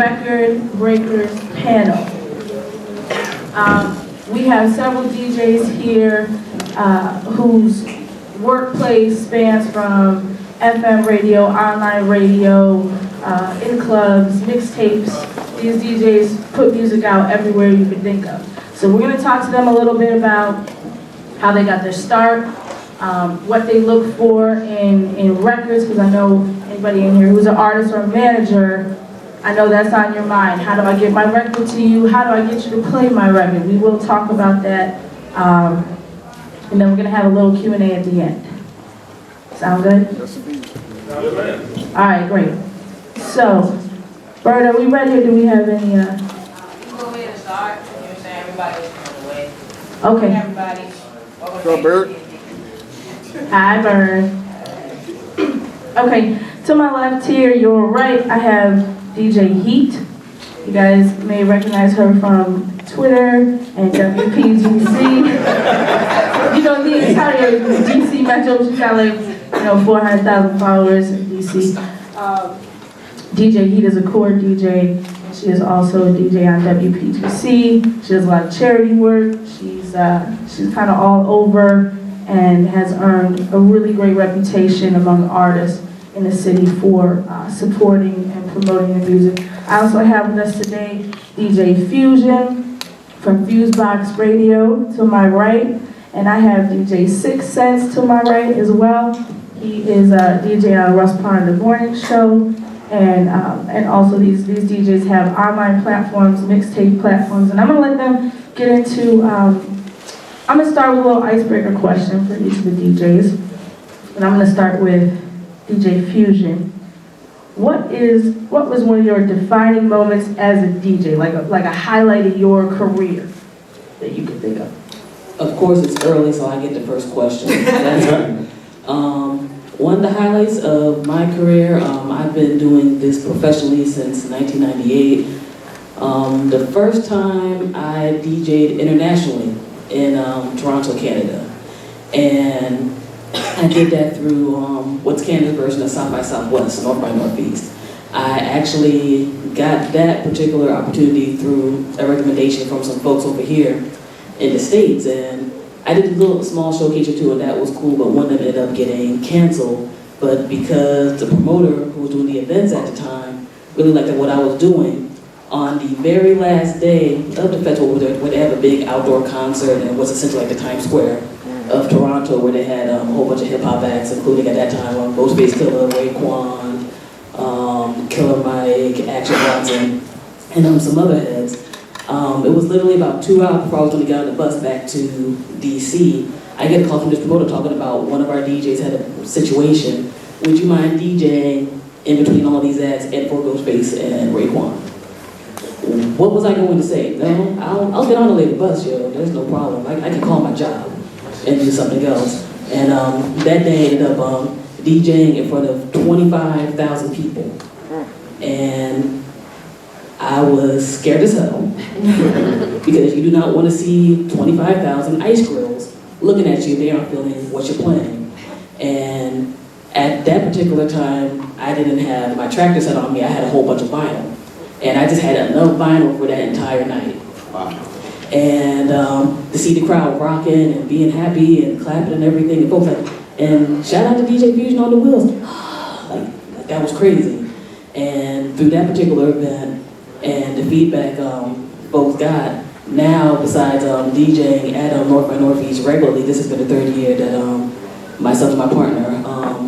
Record Breakers panel. We have several DJs here whose workplace spans from FM radio, online radio, in clubs, mixtapes. These DJs put music out everywhere you can think of. So we're going to talk to them a little bit about how they got their start, what they look for in records, because I know anybody in here who's an artist or a manager, I know that's on your mind. How do I get my record to you? How do I get you to play my record? We will talk about that. And then we're going to have a little Q&A at the end. Sound good? All right, great. So, Bert, are we ready or do we have any... You go ahead and start. You know what I'm saying? Everybody's on the way. Okay. Everybody. What's up, Bert? Hi, Bert. Okay, to my left here, your right, I have DJ Heat. You guys may recognize her from Twitter and WPGC. You know, the entire DC Metro, she's got like, 400,000 followers in DC. DJ Heat is a core DJ. She is also a DJ on WPGC. She does a lot of charity work. She's kind of all over and has earned a really great reputation among artists in the city for supporting and promoting the music. I also have with us today DJ Fusion from FuseBox Radio to my right, and I have DJ 6 Cents to my right as well. He is a DJ on Russ Parr Morning Show, and also these DJs have online platforms, mixtape platforms, and I'm gonna let them get into. I'm gonna start with a little icebreaker question for each of the DJs, and I'm gonna start with DJ Fusion. What was one of your defining moments as a DJ, like a highlight of your career that you can think of? Of course, it's early, so I get the first question. One of the highlights of my career, I've been doing this professionally since 1998. The first time I DJ'd internationally in Toronto, Canada, and I did that through what's Canada's version of South by Southwest, North by Northeast. I actually got that particular opportunity through a recommendation from some folks over here in the States, and I did a little small showcase or two, and that was cool, but one of them ended up getting canceled. But because the promoter who was doing the events at the time really liked what I was doing, on the very last day of the festival, where they have a big outdoor concert, and it was essentially like the Times Square of Toronto, where they had a whole bunch of hip-hop acts, including at that time Ghostface Killer, Raekwon, Killer Mike, Action Bronson, and some other heads. It was literally about 2 hours before I was going to get on the bus back to DC. I get a call from this promoter talking about one of our DJs had a situation. Would you mind DJing in between all these acts and for Ghostface and Raekwon? What was I going to say? No, I'll get on a later bus, yo. There's no problem. I can call my job and do something else. And that day I ended up DJing in front of 25,000 people. And I was scared as hell because you do not want to see 25,000 ice grills looking at you. They aren't feeling what you're playing. And at that particular time, I didn't have my tractor set on me. I had a whole bunch of vinyl. And I just had enough vinyl for that entire night. Wow. And to see the crowd rocking and being happy and clapping and everything, and folks and shout out to DJ Fusion on the wheels. like that was crazy. And through that particular event and the feedback folks got, now besides DJing at North by Northeast regularly, this has been the 3rd year that myself and my partner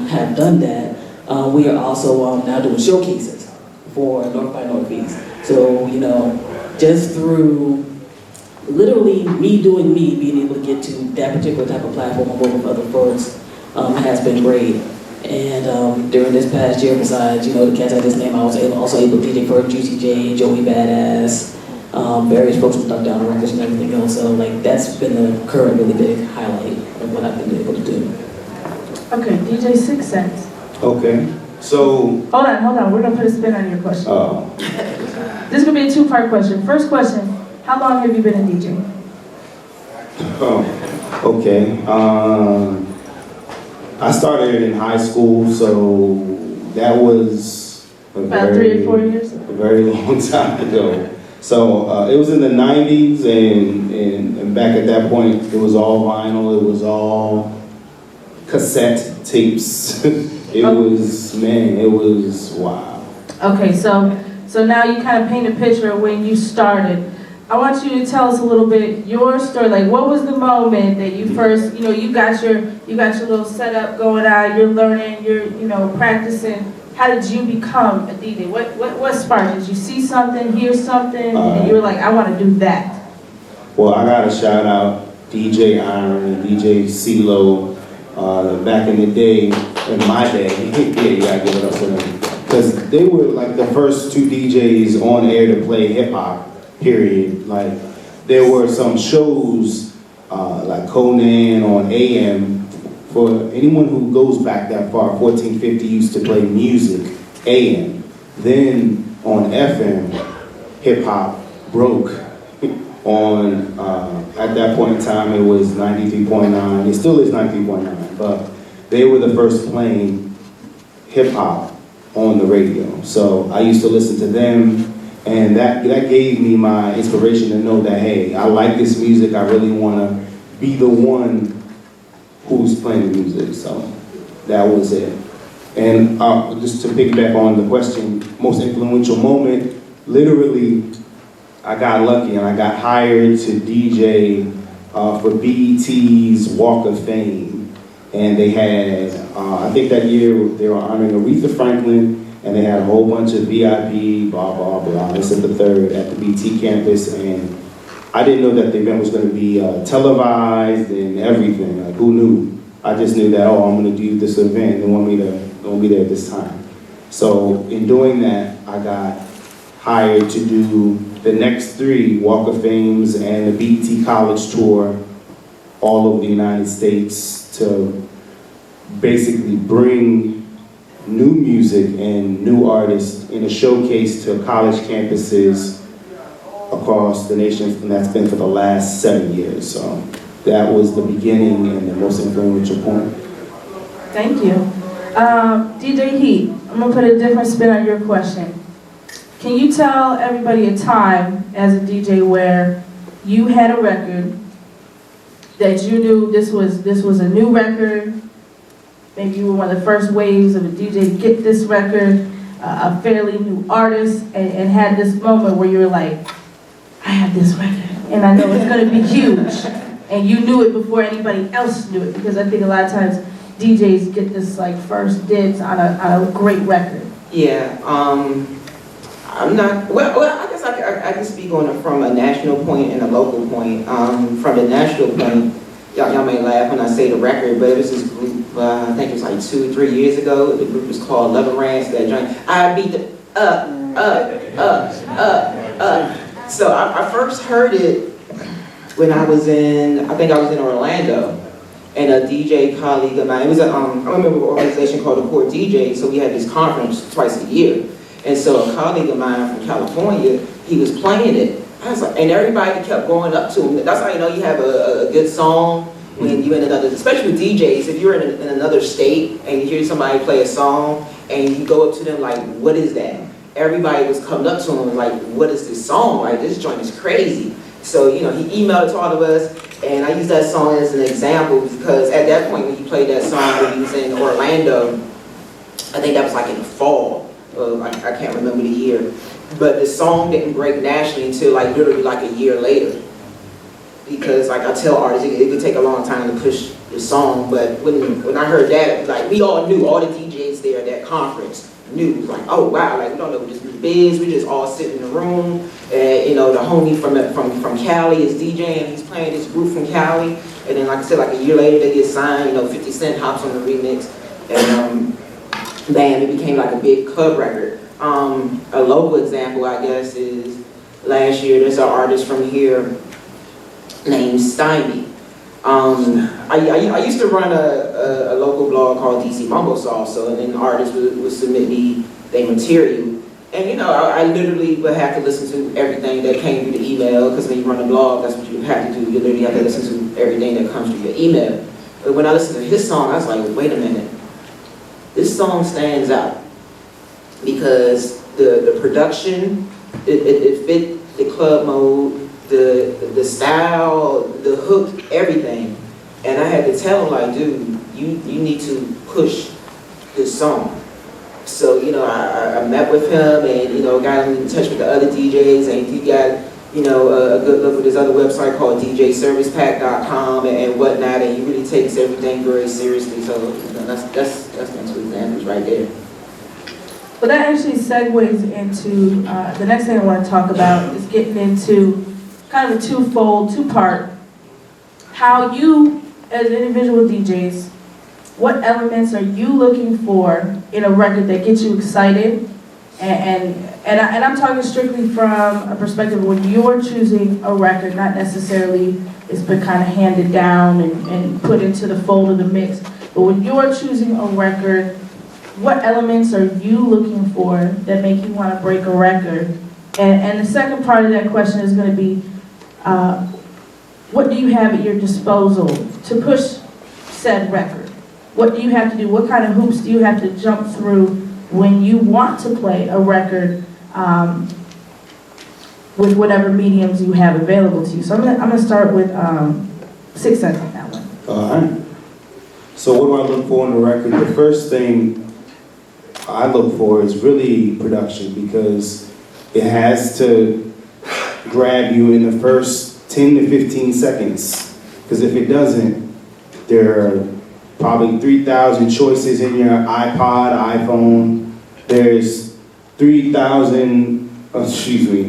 have done that. We are also now doing showcases for North by Northeast. So, just through literally me doing me, being able to get to that particular type of platform and work with other folks has been great. And during this past year, besides, the cats I just named, I was also able to DJ for Juicy J, Joey Badass, various folks from Duck Down Records and everything else. So, that's been the current really big highlight of what I've been able to do. Okay, DJ 6 Cents. Okay, so... Hold on. We're going to put a spin on your question. Oh. This is going to be a 2-part question. First question, how long have you been a DJ? Oh, okay. I started in high school, so that was about 3 or 4 years? a very long time ago. So it was in the 90s, and back at that point, it was all vinyl, it was all cassette tapes. It was wow. Okay, so now you kind of paint a picture of when you started. I want you to tell us a little bit your story. Like, what was the moment that you first, you got your little setup going on, you're learning, you're practicing. How did you become a DJ? What sparked? Did you see something, hear something, and you were like, I want to do that? Well, I got to shout out DJ Iron and DJ CeeLo. Back in the day, in my day, yeah, you gotta give it up to them. Because they were like the first two DJs on air to play hip hop, period. Like, there were some shows, like Conan on AM. For anyone who goes back that far, 1450 used to play music, AM. Then on FM, hip hop broke. On, at that point in time, it was 93.9. It still is 93.9, but they were the first playing hip hop on the radio. So I used to listen to them, and that gave me my inspiration to know that, hey, I like this music. I really want to be the one who's playing the music. So that was it. And just to piggyback on the question, most influential moment, literally, I got lucky and I got hired to DJ for BET's Walk of Fame. And they had, I think that year they were honoring Aretha Franklin, and they had a whole bunch of VIP, blah, blah, blah, this and the third at the BT campus. And I didn't know that the event was going to be televised and everything. Like, who knew? I just knew that, I'm going to do this event and they want me to be there this time. So in doing that, I got hired to do the next 3 Walk of Fames and the BET College Tour all over the United States to basically bring new music and new artists in a showcase to college campuses across the nation, and that's been for the last 7 years. So that was the beginning and the most influential point. Thank you. DJ Heat, I'm going to put a different spin on your question. Can you tell everybody a time as a DJ where you had a record that you knew this was a new record? Maybe you were one of the first waves of a DJ to get this record, a fairly new artist, and had this moment where you were like, I have this record, and I know it's going to be huge. And you knew it before anybody else knew it, because I think a lot of times DJs get this like first dibs on a great record. Yeah, I'm not, well, I guess I can speak on it from a national point and a local point. From the national point, y'all may laugh when I say the record, but it was this group, I think it was like 2 or 3 years ago. The group was called Love and Rants. That joint, I beat the So I first heard it when I think I was in Orlando. And a DJ colleague of mine, it was I remember an organization called the Core DJ, so we had this conference twice a year. And so a colleague of mine from California, he was playing it. I was like, and everybody kept going up to him. That's how you know you have a good song when you're in another, especially with DJs, if you're in another state and you hear somebody play a song and you go up to them like, what is that? Everybody was coming up to him and like, what is this song? Like, this joint is crazy. So, he emailed it to all of us, and I use that song as an example because at that point when he played that song when he was in Orlando, I think that was like in the fall. I can't remember the year, but the song didn't break nationally until like literally like a year later. Because like I tell artists, it could take a long time to push the song, but when I heard that, like we all knew, all the DJs there at that conference knew, like, oh wow, like we don't know what this group is, we just all sit in the room, and the homie from Cali is DJing, he's playing this group from Cali, and then like I said, like a year later they get signed, 50 Cent hops on the remix, and bam, it became like a big club record. A local example, I guess, is last year there's an artist from here named Stymie. I used to run a local blog called DC Mumble Sauce, so and then artists would submit me their material. And I literally would have to listen to everything that came through the email, because when you run a blog, that's what you have to do. You literally have to listen to everything that comes through your email. But when I listened to his song, I was like, wait a minute. This song stands out because the production, it fit the club mode, the style, the hook, everything. And I had to tell him, like, dude, you need to push this song. So, you know, I met with him and, you know, got in touch with the other DJs, and he got, you know, a good look at this other website called DJServicePack.com and whatnot, and he really takes everything very seriously. So, you know, that's my two examples right there. Well, that actually segues into the next thing I want to talk about is getting into kind of a two-part. How you, as individual DJs, what elements are you looking for in a record that gets you excited? And I'm talking strictly from a perspective when you're choosing a record, not necessarily it's been kind of handed down and put into the fold of the mix. But when you're choosing a record, what elements are you looking for that make you want to break a record? And the second part of that question is going to be, what do you have at your disposal to push said record? What do you have to do? What kind of hoops do you have to jump through when you want to play a record with whatever mediums you have available to you? So I'm gonna start with 6 Cents on that one. All right. So what do I look for in a record? The first thing I look for is really production, because it has to grab you in the first 10 to 15 seconds. Because if it doesn't, there are probably 3,000 choices in your iPod, iPhone. There's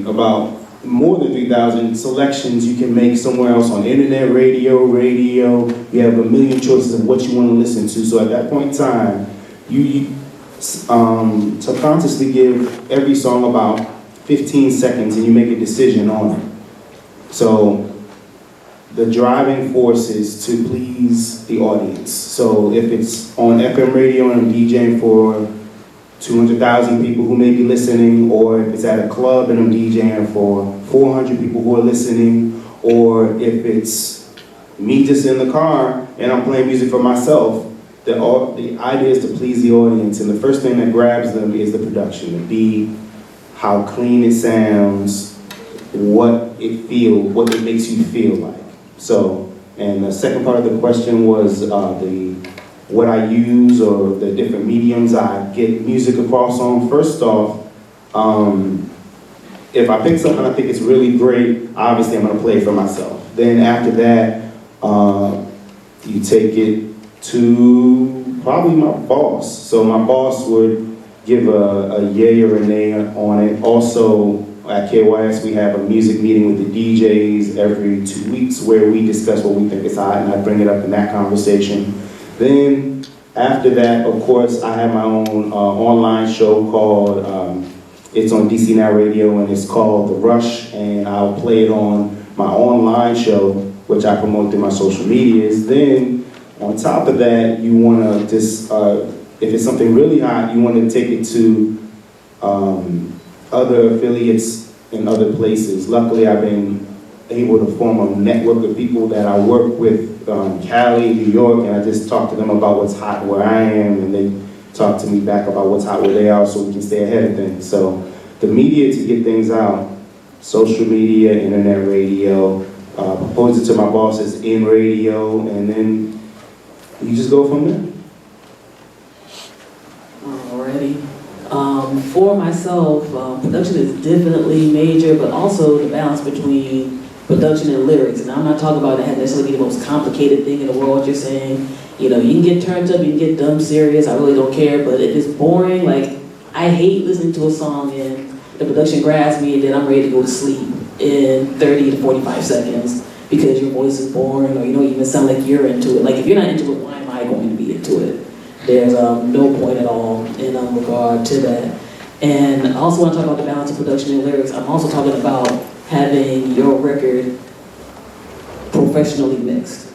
about more than 3,000 selections you can make somewhere else on internet, radio. You have a million choices of what you want to listen to. So at that point in time, you subconsciously give every song about 15 seconds and you make a decision on it. So the driving force is to please the audience. So if it's on FM radio and I'm DJing for 200,000 people who may be listening, or if it's at a club and I'm DJing for 400 people who are listening, or if it's me just in the car and I'm playing music for myself, the idea is to please the audience, and the first thing that grabs them is the production, the beat, how clean it sounds, what it makes you feel like. So, and the second part of the question was what I use or the different mediums I get music across on. First off, if I pick something I think it's really great, obviously I'm going to play it for myself. Then after that, you take it to probably my boss. So my boss would give a yay or a nay on it. Also, at KYS, we have a music meeting with the DJs every 2 weeks where we discuss what we think is hot, and I bring it up in that conversation. Then, after that, of course, I have my own online show called, it's on DC Now Radio, and it's called The Rush, and I'll play it on my online show, which I promote through my social medias. Then, on top of that, you want to just, if it's something really hot, you want to take it to other affiliates in other places. Luckily, I've been able to form a network of people that I work with, Cali, New York, and I just talk to them about what's hot where I am, and they talk to me back about what's hot where they are so we can stay ahead of things. So the media to get things out, social media, internet radio, propose it to my bosses in radio, and then you just go from there. Alrighty. For myself, production is definitely major, but also the balance between production and lyrics. And I'm not talking about that necessarily be the most complicated thing in the world. You're saying, you know, you can get turned up, you can get dumb serious, I really don't care, but if it's boring, like, I hate listening to a song and the production grabs me and then I'm ready to go to sleep in 30 to 45 seconds because your voice is boring or you don't even sound like you're into it. Like, if you're not into it, why am I going to be into it? There's no point at all in regard to that. And I also want to talk about the balance of production and lyrics. I'm also talking about having your record professionally mixed.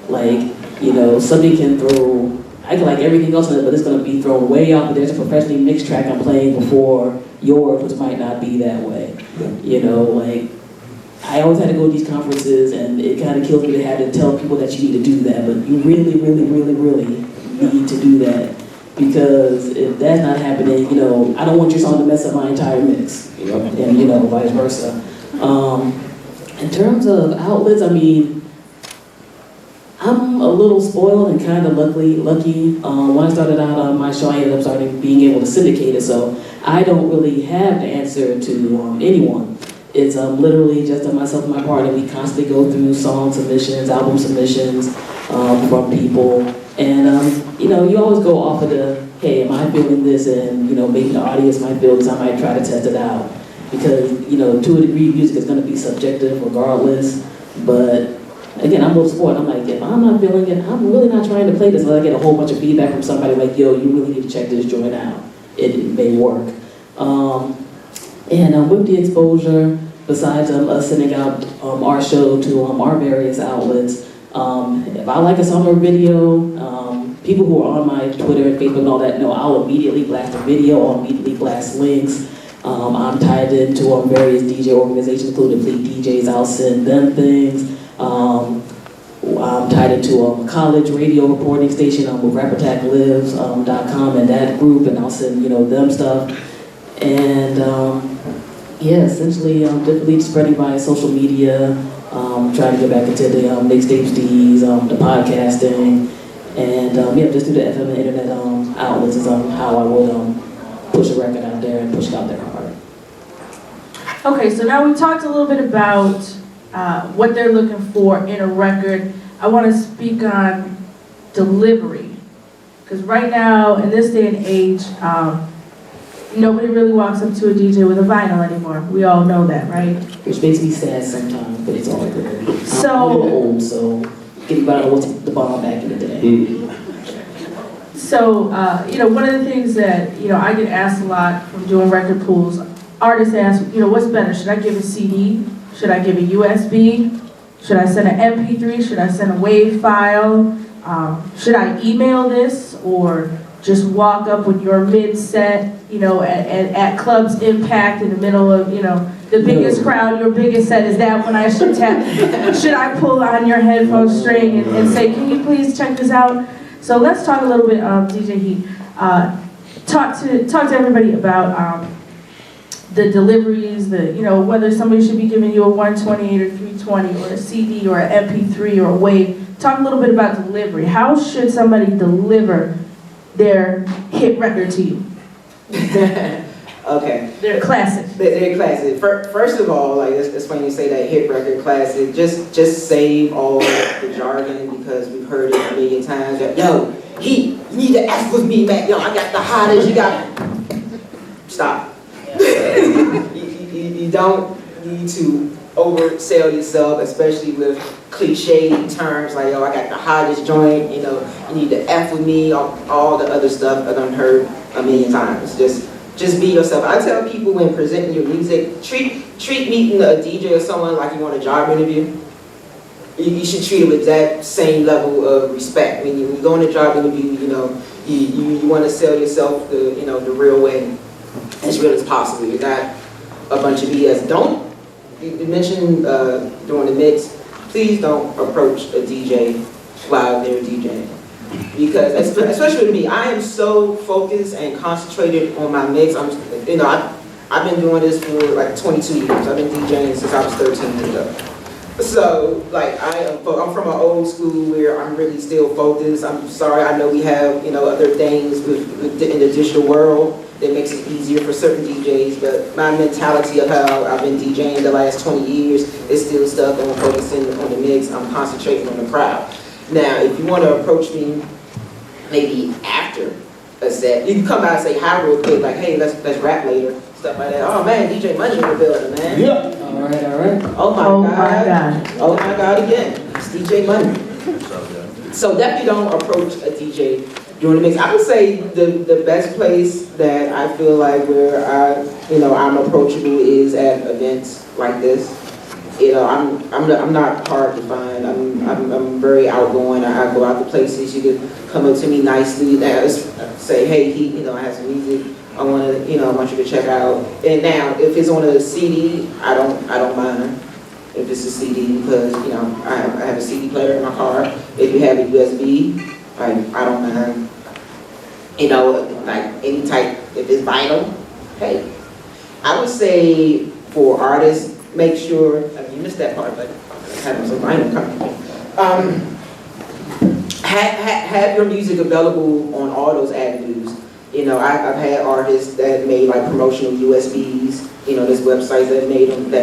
Like, you know, somebody can throw, I can like everything else in it, but it's going to be thrown way out, but there's a professionally mixed track I'm playing before yours, which might not be that way. You know, like, I always had to go to these conferences, and it kind of kills me to have to tell people that you need to do that, but you really, really, really, really need to do that. Because if that's not happening, I don't want your song to mess up my entire mix. Yep. And, vice versa. In terms of outlets, I mean, I'm a little spoiled and kind of lucky. When I started out on my show, I ended up being able to syndicate it, so I don't really have the answer to anyone. It's literally just myself and my partner. We constantly go through song submissions, album submissions from people. And, you always go off of the, hey, am I feeling this? And, maybe the audience might feel this. I might try to test it out. Because, to a degree, music is going to be subjective regardless. But, again, I'm a little spoiled. I'm like, if I'm not feeling it, I'm really not trying to play this. Unless I get a whole bunch of feedback from somebody like, yo, you really need to check this joint out. It may work. And with the exposure, besides us sending out our show to our various outlets, if I like a song or video, people who are on my Twitter and Facebook and all that know I'll immediately blast a video, I'll immediately blast links. I'm tied into various DJ organizations, including Fleet DJs. I'll send them things. I'm tied into a college radio reporting station with RapAttackLives.com and that group, and I'll send them stuff. And essentially, definitely spreading by social media. Trying to get back into the mixtape steez, the podcasting, and just through the FM and internet outlets is how I would push a record out there and push it out there hard. Okay, so now we talked a little bit about what they're looking for in a record. I want to speak on delivery, because right now, in this day and age, nobody really walks up to a DJ with a vinyl anymore. We all know that, right? Which makes me sad sometimes, but it's all good. So, I'm a little old, so getting about what's the bomb back in the day. So, one of the things that, I get asked a lot from doing record pools, artists ask, what's better? Should I give a CD? Should I give a USB? Should I send an MP3? Should I send a WAV file? Should I email this? Or just walk up with your mid-set, at Club's Impact in the middle of, the biggest crowd, your biggest set, is that when I should tap? Should I pull on your headphone string and say, can you please check this out? So let's talk a little bit, DJ Heat. Talk to everybody about the deliveries, whether somebody should be giving you a 128 or 320 or a CD or an MP3 or a WAV. Talk a little bit about delivery. How should somebody deliver their hit record to you? Okay. They're classic. They're classic. First of all, it's funny you say that hit record classic. Just save all the jargon, because we've heard it a million times. That, yo, Heat, you need to F with me, man. Yo, I got the hottest. You got. Stop. You don't need to oversell yourself, especially with cliche terms like, yo, I got the hottest joint. You need to F with me. All the other stuff I've done heard a million times. Just be yourself. I tell people when presenting your music, treat meeting a DJ or someone like you want a job interview. You should treat it with that same level of respect. When you go on a job interview, you want to sell yourself the real way, as real as possible. You're not a bunch of BS. You mentioned during the mix, please don't approach a DJ while they're DJing. Because, especially with me, I am so focused and concentrated on my mix. I've been doing this for like 22 years. I've been DJing since I was 13 years old. So, I'm from an old school where I'm really still focused. I'm sorry, I know we have, other things in the digital world that makes it easier for certain DJs, but my mentality of how I've been DJing the last 20 years is still stuck on focusing on the mix. I'm concentrating on the crowd. Now, if you want to approach me maybe after a set, you can come by and say hi real quick, like, hey, let's rap later, stuff like that. Oh man, DJ Money in the building, man. Yeah. All right. Oh my God. Oh my God again. It's DJ Money. So definitely don't approach a DJ during the mix. I would say the best place that I feel like where I'm approachable is at events like this. I'm not hard to find. I'm very outgoing. I go out to places. You can come up to me nicely, say, hey, Heat, I have some music I want you to check out. And now, if it's on a CD, I don't mind if it's a CD, because I have a CD player in my car. If you have a USB, I don't mind. You know, like any type, if it's vinyl, hey. I would say for artists, make sure, I mean, you missed that part, but having some vinyl company. Have your music available on all those avenues. You know, I've had artists that made like promotional USBs. You know, there's websites that make them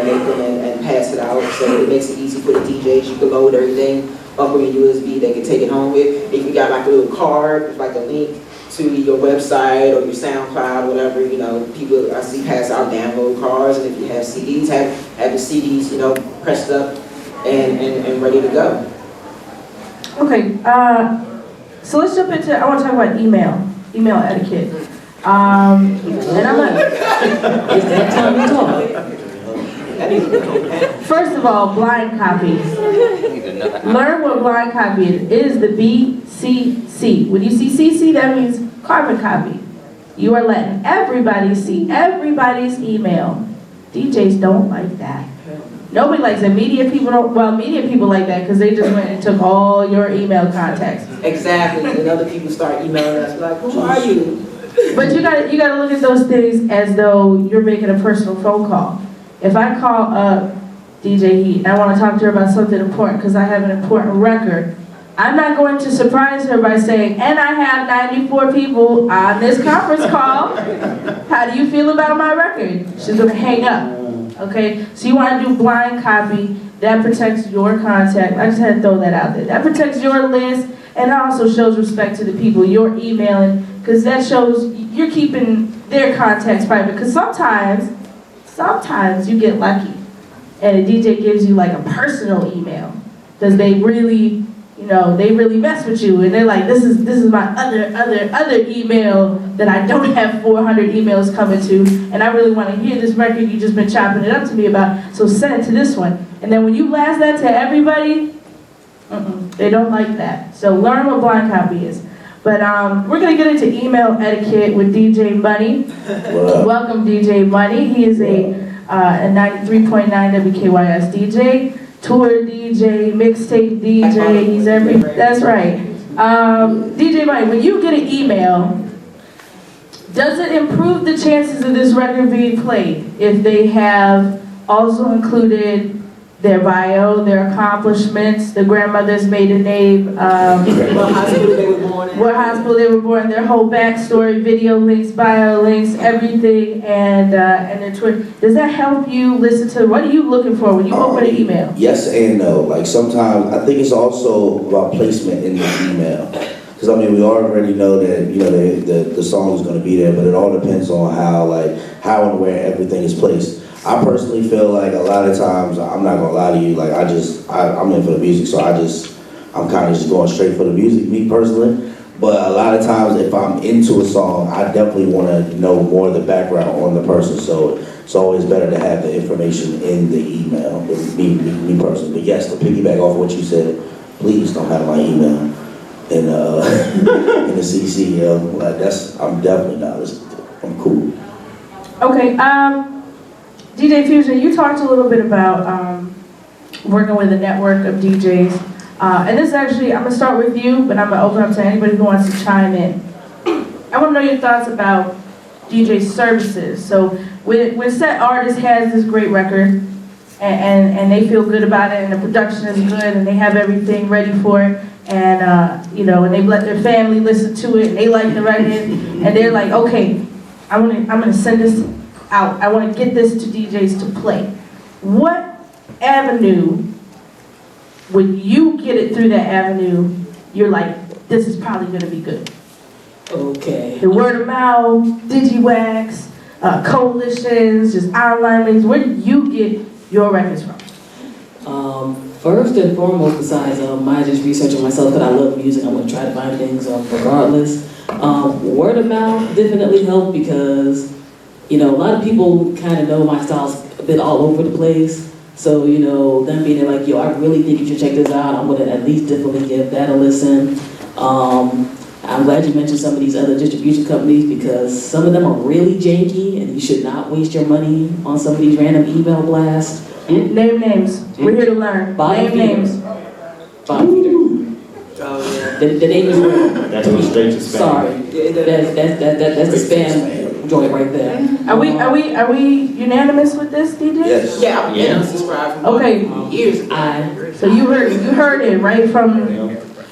and pass it out. So it makes it easy for the DJs. You can load everything up on your USB. They can take it home with. If you got like a little card with like a link to your website or your SoundCloud, whatever, you know, people I see pass out download cards. And if you have CDs, have the CDs, you know, pressed up and ready to go. Okay, so let's jump into, I want to talk about email etiquette. And I'm not, Is that time to talk? first of all, blind copy. Learn what blind copy is. It is the BCC. When you see CC, that means carbon copy. You are letting everybody see everybody's email. DJs don't like that. Nobody likes it. Media people don't, well, media people like that because they just went and took all your email contacts. Exactly, and other people start emailing us like, who are you? But you gotta look at those things as though you're making a personal phone call. If I call up DJ Heat and I want to talk to her about something important because I have an important record, I'm not going to surprise her by saying, and I have 94 people on this conference call. How do you feel about my record? She's gonna hang up. Okay, so you want to do blind copy. That protects your contact. I just had to throw that out there. That protects your list, and it also shows respect to the people you're emailing, because that shows you're keeping their contacts private. Because sometimes you get lucky, and a DJ gives you like a personal email, because they really, you know, they really mess with you, and they're like, this is my other email that I don't have 400 emails coming to, and I really want to hear this record you just been chopping it up to me about, so send it to this one. And then when you blast that to everybody, they don't like that. So learn what blind copy is. But we're gonna get into email etiquette with DJ Money. Welcome, DJ Money. He is a 93.9 WKYS DJ. Tour DJ, mixtape DJ, he's every, that's right. DJ Mike, when you get an email, does it improve the chances of this record being played if they have also included their bio, their accomplishments, the grandmother's maiden name, What hospital they were born in. what hospital they were born, their whole backstory, video links, bio links, everything, and their Twitter. Does that help you listen to, what are you looking for when you open an email? Yes and no. Like sometimes, I think it's also about placement in the email. Because I mean, we already know that, you know, the song is going to be there, but it all depends on how and where everything is placed. I personally feel like a lot of times, I'm not gonna lie to you, like I'm in for the music, so I'm kind of just going straight for the music, me personally. But a lot of times, if I'm into a song, I definitely want to know more of the background on the person. So it's always better to have the information in the email, me personally. But yes, to piggyback off what you said, please don't have my email in the CC. I'm definitely not listening to it. I'm cool. Okay, DJ Fusion, you talked a little bit about working with a network of DJs. And this actually, I'm gonna start with you, but I'm gonna open up to anybody who wants to chime in. I wanna know your thoughts about DJ services. So when set artist has this great record and they feel good about it and the production is good and they have everything ready for it and you know, and they've let their family listen to it and they like the record and they're like, okay, I'm gonna send this out. I want to get this to DJs to play. What avenue, when you get it through that avenue, you're like, this is probably going to be good? Okay. The word of mouth, DigiWax, coalitions, just online links. Where do you get your records from? First and foremost, besides my just researching myself, because I love music, I'm going to try to find things regardless. Word of mouth definitely helped because, you know, a lot of people kind of know my style's a bit all over the place. So, you know, them being there like, yo, I really think you should check this out. I'm going to at least definitely give that a listen. I'm glad you mentioned some of these other distribution companies because some of them are really janky and you should not waste your money on some of these random email blasts. Name names. We're here to learn. Bottom Name feeder. names. Bottom feeder. Oh, yeah. The name is real. That's what's straight to spam. Sorry, that's the spam joint right there. Are we unanimous with this, DJ? Yes. Yeah, I've been subscribed from Okay. years ago. So you heard it right from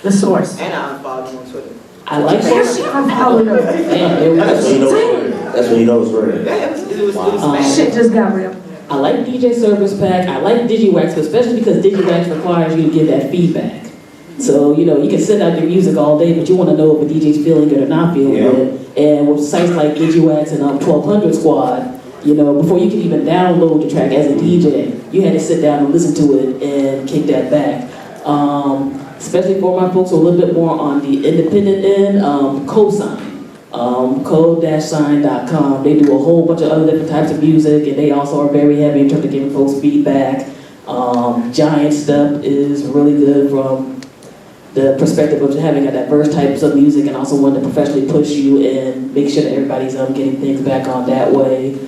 the source. And I unfollowed him on Twitter. I like Yes, it. I'm following up. Damn, That's when you know it's real. That's when you know it's real. Yeah, it was bad. Shit just got real. I like DJ Service Pack. I like DigiWax, especially because DigiWax requires you to give that feedback. So, you know, you can send out your music all day, but you want to know if the DJ's feeling good or not feeling good. And with sites like DigiWax and 1200 Squad, you know, before you can even download the track as a DJ, you had to sit down and listen to it and kick that back. Especially for my folks who are a little bit more on the independent end, Cosign. Code-sign.com. They do a whole bunch of other different types of music, and they also are very heavy in terms of giving folks feedback. Giant Step is really good from the perspective of having a diverse types of music and also one to professionally push you and make sure that everybody's getting things back on that way.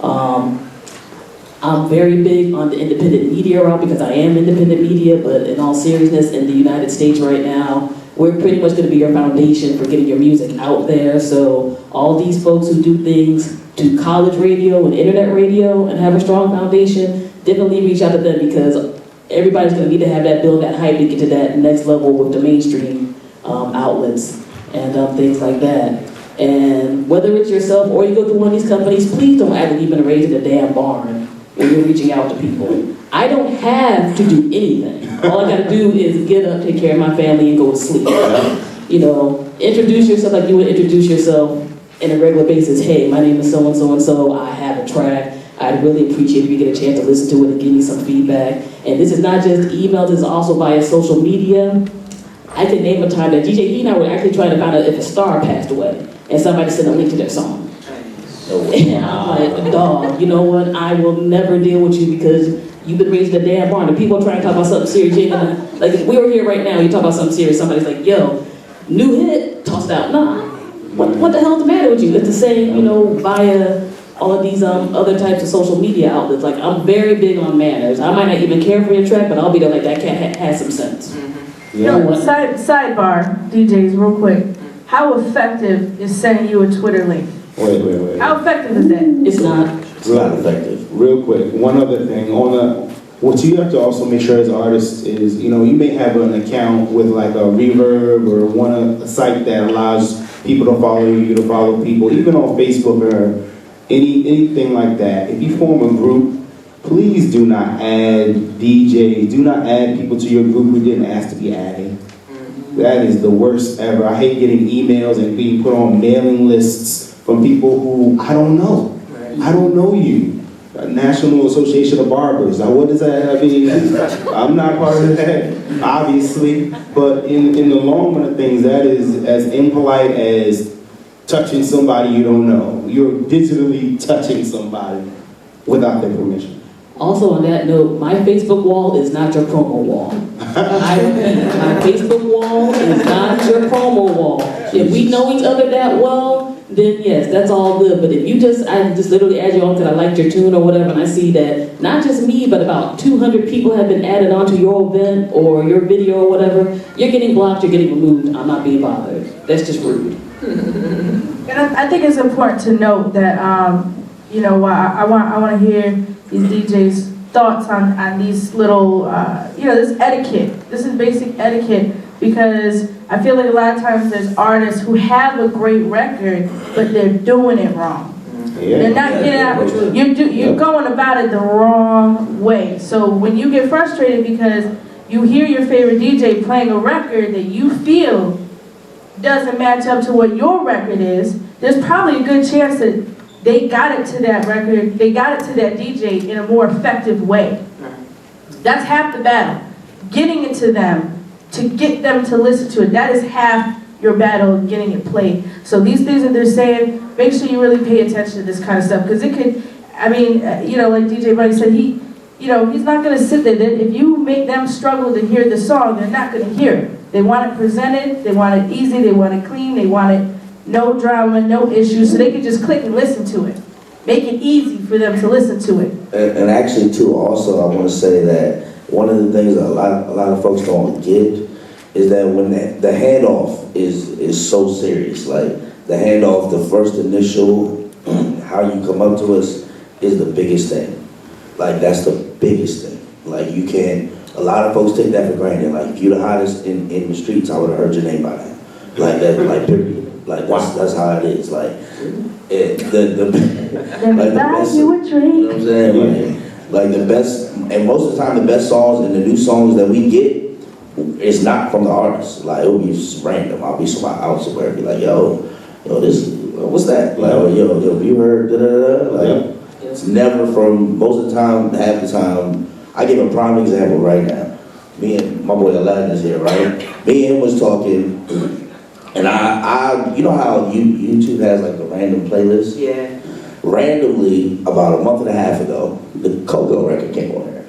I'm very big on the independent media route because I am independent media, but in all seriousness, in the United States right now, we're pretty much going to be your foundation for getting your music out there. So all these folks who do things to college radio and internet radio and have a strong foundation, definitely reach out to them because everybody's going to need to have that build, that hype to get to that next level with the mainstream outlets and things like that. And whether it's yourself or you go through one of these companies, please don't act like you've been raised in a damn barn when you're reaching out to people. I don't have to do anything. All I gotta do is get up, take care of my family, and go to sleep. You know, introduce yourself like you would introduce yourself on a regular basis. Hey, my name is so-and-so and so, I have a track. I'd really appreciate if you get a chance to listen to it and give me some feedback. And this is not just email, this is also via social media. I can name a time that DJ E and I were actually trying to find out if a star passed away, and somebody sent a link to their song. And I'm like, dog, you know what? I will never deal with you because you've been raised in a damn barn. And people are trying to talk about something serious. You ain't gonna, like, if we were here right now, you talk about something serious, somebody's like, yo, new hit, tossed out. Nah, what the hell's the matter with you? It's the same, you know, via all of these other types of social media outlets. Like, I'm very big on manners. I might not even care for your track, but I'll be there like, that cat has some sense. No, sidebar, DJs, real quick. How effective is sending you a Twitter link? Wait. How effective is that? It's not. It's not effective. Real quick, one other thing. What you have to also make sure as an artist is, you know, you may have an account with like a Reverb or a site that allows people to follow you, to follow people, even on Facebook or anything like that. If you form a group, please do not add DJs, do not add people to your group who didn't ask to be added. That is the worst ever. I hate getting emails and being put on mailing lists from people who I don't know. I don't know you. National Association of Barbers. Now, what does that have any? I'm not part of that, obviously. But in the long run of things, that is as impolite as touching somebody you don't know. You're digitally touching somebody without their permission. Also on that note, my Facebook wall is not your promo wall. I repeat, my Facebook wall is not your promo wall. If we know each other that well, then yes, that's all good. But if I just literally add you on because I liked your tune or whatever, and I see that not just me, but about 200 people have been added onto your event or your video or whatever, you're getting blocked, you're getting removed. I'm not being bothered. That's just rude. And I think it's important to note that, you know, I want to hear these DJs' thoughts on these little, you know, this etiquette. This is basic etiquette because I feel like a lot of times there's artists who have a great record, but they're doing it wrong. Yeah. They're not getting out. You're going about it the wrong way. So when you get frustrated because you hear your favorite DJ playing a record that you feel doesn't match up to what your record is, there's probably a good chance that they got it to that record, they got it to that DJ in a more effective way. That's half the battle. Getting it to them, to get them to listen to it, that is half your battle of getting it played. So these things that they're saying, make sure you really pay attention to this kind of stuff, because it could, I mean, you know, like DJ Buddy said, you know, he's not going to sit there. If you make them struggle to hear the song, they're not going to hear it. They want it presented, they want it easy, they want it clean, they want it no drama, no issues, so they can just click and listen to it. Make it easy for them to listen to it. And actually, too, also, I want to say that one of the things that a lot of folks don't get is that when the handoff is so serious, like the handoff, the first initial, how you come up to us is the biggest thing. Like that's the biggest thing. Like you can't, a lot of folks take that for granted. Like if you're the hottest in the streets, I would have heard your name by now. Like that, like period. Like that's how it is. Like Let me like buy you a you drink. know what I'm saying? Like the best, and most of the time the best songs and the new songs that we get, it's not from the artist. Like it'll be just random. I'll be somewhere out somewhere and be like, yo, this, what's that? Like, yo, you heard da da da? Like it's never from, most of the time, half the time. I give a prime example right now. Me and my boy Aladdin is here, right? Me and him was talking, and I you know how YouTube has like a random playlist? Yeah. Randomly, about a month and a half ago, the Coco record came on there.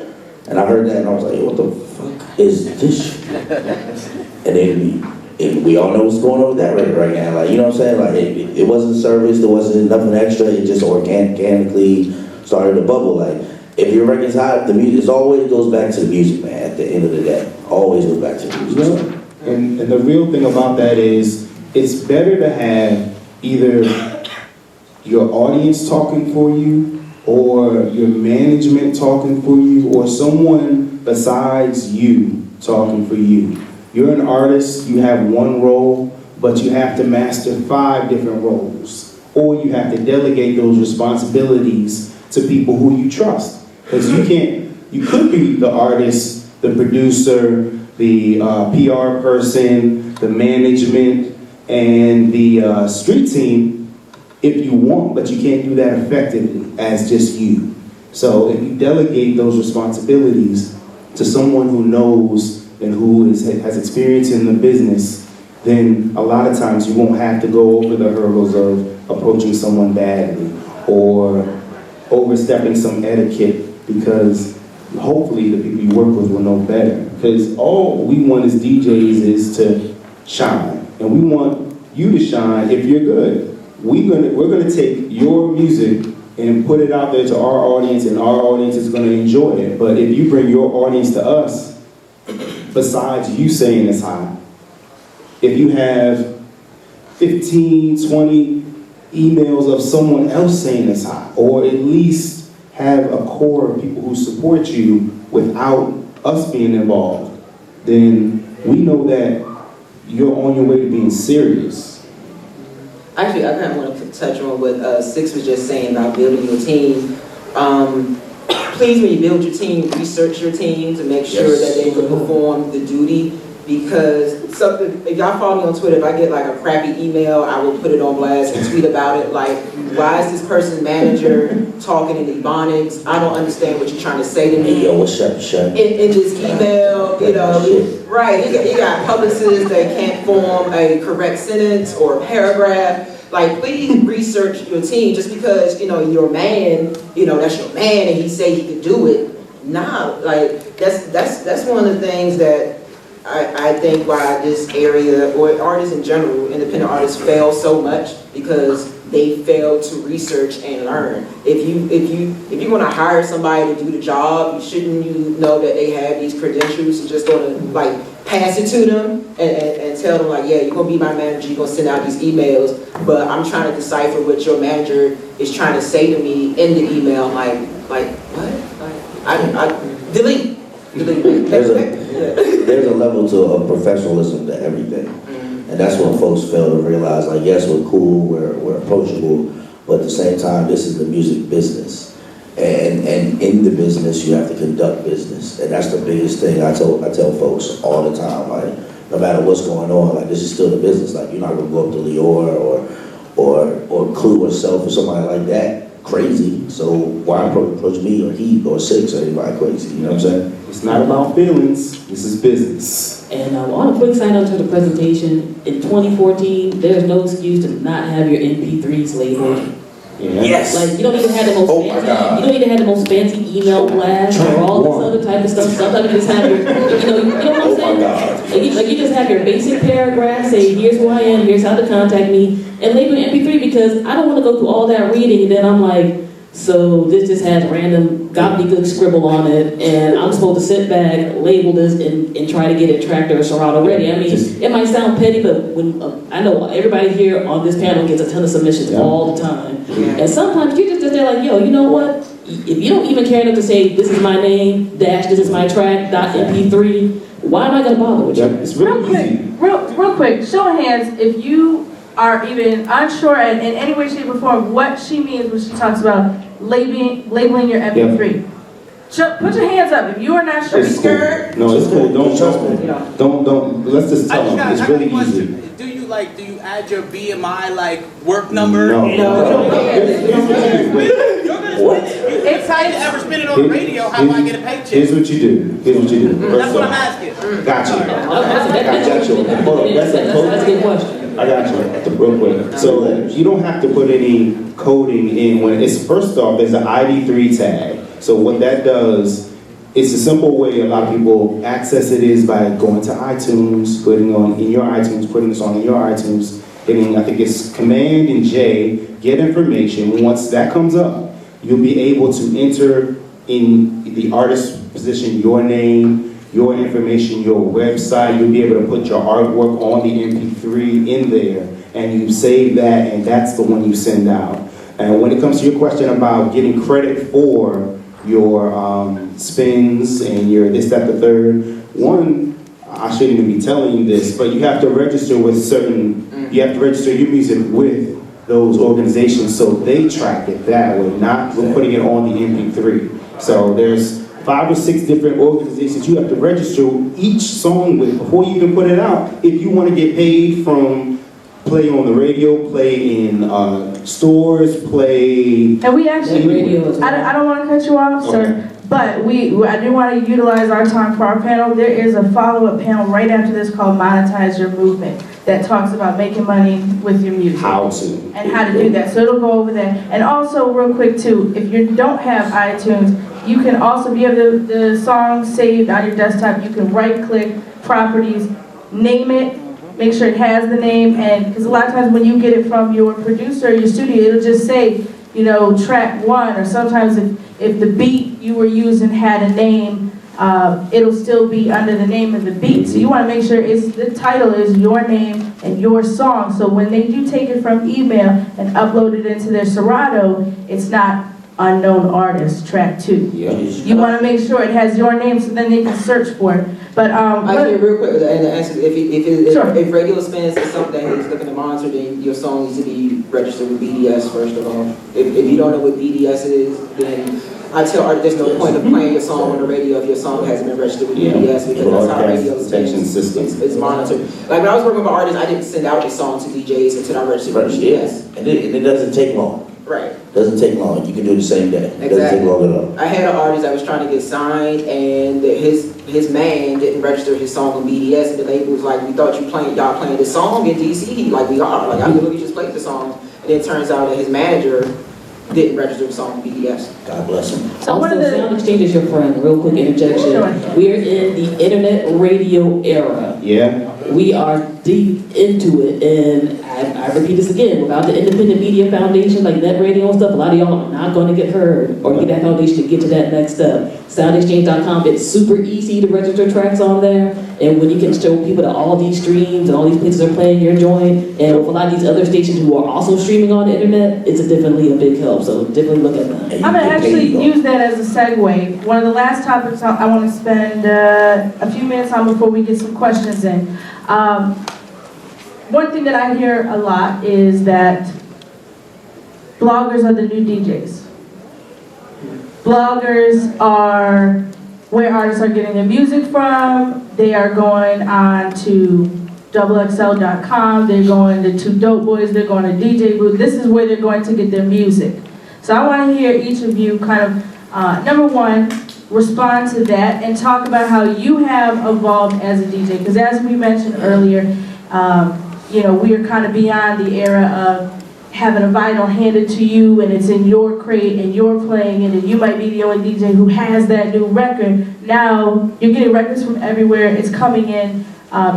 And I heard that and I was like, what the fuck is this shit? And then we all know what's going on with that record right now. Like, you know what I'm saying? Like, it wasn't service, there wasn't nothing extra, it just organically started to bubble. Like, if your record's hot, the music, it always goes back to the music, man, at the end of the day. Always goes back to the music. Yeah. And the real thing about that is, it's better to have either your audience talking for you, or your management talking for you, or someone besides you talking for you. You're an artist, you have one role, but you have to master 5 different roles. Or you have to delegate those responsibilities to people who you trust. Because you could be the artist, the producer, the PR person, the management, and the street team if you want, but you can't do that effectively as just you. So if you delegate those responsibilities to someone who knows and who has experience in the business, then a lot of times you won't have to go over the hurdles of approaching someone badly or overstepping some etiquette, because hopefully the people you work with will know better. Because all we want as DJs is to shine, and we want you to shine if you're good. We're gonna take your music and put it out there to our audience, and our audience is gonna enjoy it. But if you bring your audience to us, besides you saying it's hot, if you have 15, 20 emails of someone else saying it's hot, or at least have a core of people who support you without us being involved, then we know that you're on your way to being serious. Actually, I kind of want to touch on what Six was just saying about building your team. Please, when you build your team, research your team to make sure that they can perform the duty. Because if y'all follow me on Twitter, if I get like a crappy email, I will put it on blast and tweet about it. Like, why is this person's manager talking in Ebonics? I don't understand what you're trying to say to me. Hey, yo, what's up, Shaq? In this email, you know, right? You got publicists that can't form a correct sentence or a paragraph. Like, please research your team. Just because, you know, your man, you know, that's your man and he say he could do it. Nah, like, that's one of the things that I think why this area, or artists in general, independent artists fail so much, because they fail to research and learn. If you want to hire somebody to do the job, shouldn't you know that they have these credentials? You just gonna like pass it to them and tell them like, yeah, you're gonna be my manager, you're gonna send out these emails, but I'm trying to decipher what your manager is trying to say to me in the email. Like what? I delete. There's a level to a professionalism to everything. And that's what folks fail to realize. Like, yes, we're cool, we're approachable, but at the same time, this is the music business. And in the business, you have to conduct business. And that's the biggest thing I tell folks all the time. Like, no matter what's going on, like, this is still the business. Like, you're not gonna go up to Lior or Clue or Self or somebody like that crazy. So why approach me or he or Six or anybody crazy? You know what I'm saying? It's not about feelings, this is business. And on a quick sign up to the presentation, in 2014, there's no excuse to not have your MP3s labeled. Yeah. Yes. Like, you don't even have the most fancy, you don't even have the most fancy email blast or all this other type of stuff. Sometimes you just have your, you know what I'm saying? Like you just have your basic paragraph, say here's who I am, here's how to contact me, and label MP3, because I don't want to go through all that reading and then I'm like, So this just has random gobbledygook scribble on it, and I'm supposed to sit back, label this, and try to get it tracked or Serato ready. I mean, it might sound petty, but when I know everybody here on this panel gets a ton of submissions all the time, and sometimes you just sit there like, yo, you know what? If you don't even care enough to say this is my name dash this is my track .mp3, why am I gonna bother with you? It's really easy. Real quick, show of hands if you are even unsure in any way, shape, or form what she means when she talks about labeling your MP3. Put your hands up if you are not sure. It's scared? cool. No, it's cool. Don't trust me. Yeah. Don't. Let's just tell them. It's really easy. Do you add your BMI work number? No. What? If I ever spend it on the radio, how do I get a paycheck? Here's what you do. That's what I'm asking. Got you. Hold on. That's a good question. I got you. Real quick. So you don't have to put any coding in when it's first off. There's an ID3 tag. So what that does, it's a simple way a lot of people access it is by going to iTunes, putting this on in your iTunes, hitting, I think it's Command and J, get information. Once that comes up, you'll be able to enter in the artist's position your name, your information, your website. You'll be able to put your artwork on the MP3 in there, and you save that, and that's the one you send out. And when it comes to your question about getting credit for your spins and your this, that, the third, one, I shouldn't even be telling you this, but you have to register with you have to register your music with those organizations so they track it that way, not we're putting it on the MP3. So there's 5 or 6 different organizations you have to register each song with before you can put it out if you want to get paid from play on the radio, play in stores, play. And we actually, radio as well. I don't want to cut you off, sir, but I do want to utilize our time for our panel. There is a follow-up panel right after this called Monetize Your Movement that talks about making money with your music. How to. And how to do that. So it'll go over there. And also, real quick too, if you don't have iTunes, you can also, if you have the song saved on your desktop, you can right-click Properties, name it, make sure it has the name, and because a lot of times when you get it from your producer or your studio, it'll just say, track 1, or sometimes if the beat you were using had a name, it'll still be under the name of the beat. So you want to make sure the title is your name and your song. So when they do take it from email and upload it into their Serato, it's not unknown artist track 2. Yeah. You want to make sure it has your name so then they can search for it. But Actually, real quick, and the answer, Sure. if radio spins is something that he's looking to monitor, then your song needs to be registered with BDS first of all. If you don't know what BDS is, then I tell artists there's no point of playing your song on the radio if your song hasn't been registered with BDS, because that's how radio spins. It's monitored. Like when I was working with artists, I didn't send out the song to DJs until I registered with BDS. And it doesn't take long. Right. Doesn't take long. You can do it the same day. It doesn't take long at all. I had an artist that was trying to get signed, and his man didn't register his song on BDS, and the label was like, "We thought y'all playing this song in DC." Like, we are. Like, I literally just played the song, and then it turns out that his manager didn't register the song on BDS. God bless him. So one of the Sound Exchange is your friend. Real quick interjection. Sure. We're in the internet radio era. Yeah. We are deep into it, and I repeat this again, without the independent media foundation like net radio and stuff, a lot of y'all are not going to get heard or get that foundation to get to that next step. SoundExchange.com, it's super easy to register tracks on there, and when you can show people that all these streams and all these places are playing your joint, and with a lot of these other stations who are also streaming on the internet, it's definitely a big help, so definitely look at that. I'm going to actually use that as a segue. One of the last topics I want to spend a few minutes on before we get some questions in. One thing that I hear a lot is that bloggers are the new DJs. Bloggers are where artists are getting their music from. They are going on to XXL.com. They're going to Two Dope Boys. They're going to DJ Booth. This is where they're going to get their music. So I want to hear each of you kind of, number one, respond to that and talk about how you have evolved as a DJ. Because as we mentioned earlier, we are kind of beyond the era of having a vinyl handed to you and it's in your crate and you're playing it and you might be the only DJ who has that new record. Now you're getting records from everywhere. It's coming in.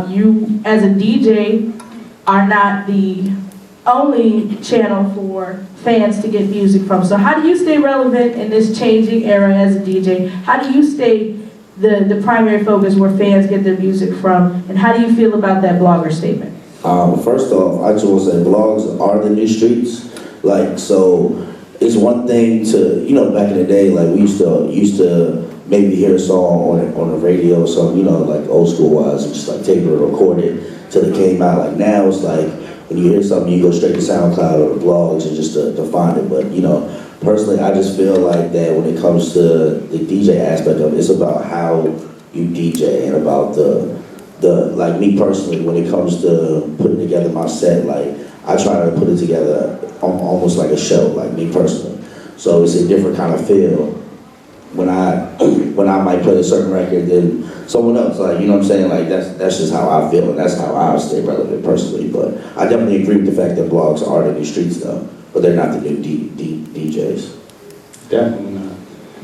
You as a DJ are not the only channel for fans to get music from. So how do you stay relevant in this changing era as a DJ? How do you stay the primary focus where fans get their music from? And how do you feel about that blogger statement? First off, I just want to say blogs are the new streets. Like, so it's one thing to, you know, back in the day, like we used to maybe hear a song on the radio or something, you know, like old school wise, and just like tape it or record it till it came out. Like now it's like when you hear something, you go straight to SoundCloud or the blogs and just to find it. But you know, personally, I just feel like that when it comes to the DJ aspect of it, it's about how you DJ and about the like me personally, when it comes to putting together my set, like I try to put it together almost like a show, like me personally. So it's a different kind of feel when I might play a certain record than someone else. Like, you know what I'm saying? Like that's just how I feel, and that's how I stay relevant personally. But I definitely agree with the fact that blogs are the new streets though, but they're not the new DJs. Definitely not.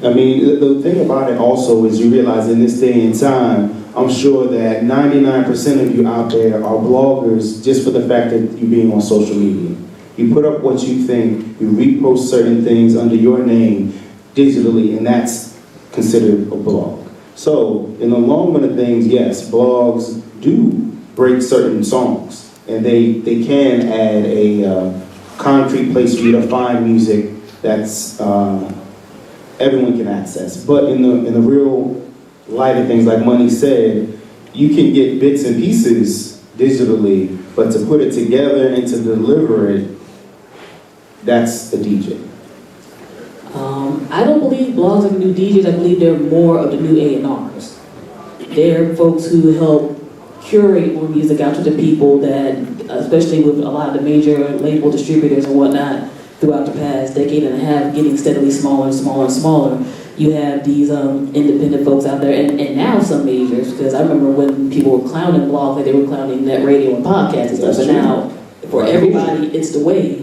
I mean, the thing about it also is you realize in this day and time, I'm sure that 99% of you out there are bloggers just for the fact that you're being on social media. You put up what you think, you repost certain things under your name digitally, and that's considered a blog. So, in the long run of things, yes, blogs do break certain songs, and they can add a concrete place for you to find music that's everyone can access. But in the real light of things, like Money said, you can get bits and pieces digitally, but to put it together and to deliver it, that's a DJ. I don't believe blogs are the new DJs. I believe they're more of the new A&Rs. They're folks who help curate more music out to the people that, especially with a lot of the major label distributors and whatnot, throughout the past decade and a half, getting steadily smaller and smaller and smaller. You have these independent folks out there, and now some majors, because I remember when people were clowning blogs, like they were clowning net radio and podcasts and stuff, but now, for everybody, it's the wave.